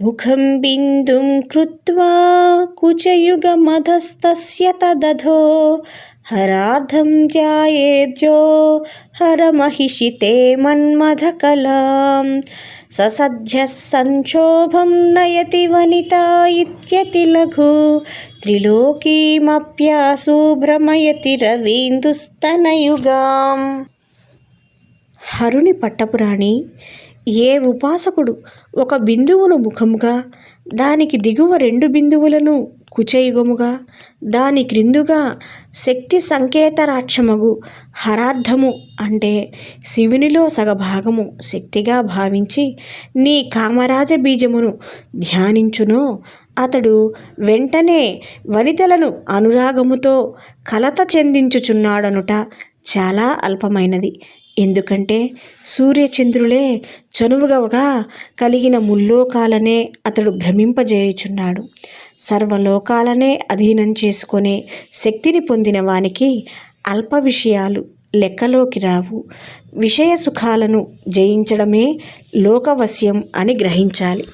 ముఖం బిందుం కృత్వా కుచయుగమధస్తస్య తదధో హరార్థం ధ్యాయేద్యో హరమహిషితే మన్మథకలాం ససధ్యః సంక్షోభం నయతి వనితా ఇత్యతి లఘు త్రిలోకీమప్యాసు భ్రమయతి రవీందుస్తనయుగాం. హరుని పట్టపురాణి, ఏ ఉపాసకుడు ఒక బిందువును ముఖముగా, దానికి దిగువ 2 బిందువులను కుచయుగముగా, దాని క్రిందుగా శక్తి సంకేతరాక్షమగు హరార్థము అంటే శివునిలో సగభాగము శక్తిగా భావించి నీ కామరాజ బీజమును ధ్యానించునో అతడు వెంటనే వనితలను అనురాగముతో కలత చెందించుచున్నాడనుట చాలా అల్పమైనది. ఎందుకంటే సూర్యచంద్రులే చనువుగా కలిగిన ముల్లోకాలనే అతడు భ్రమింపజేయుచున్నాడు. సర్వలోకాలనే అధీనం చేసుకునే శక్తిని పొందిన వానికి అల్ప విషయాలు లెక్కలోకి రావు. విషయ సుఖాలను జయించడమే లోకవశ్యం అని గ్రహించాలి.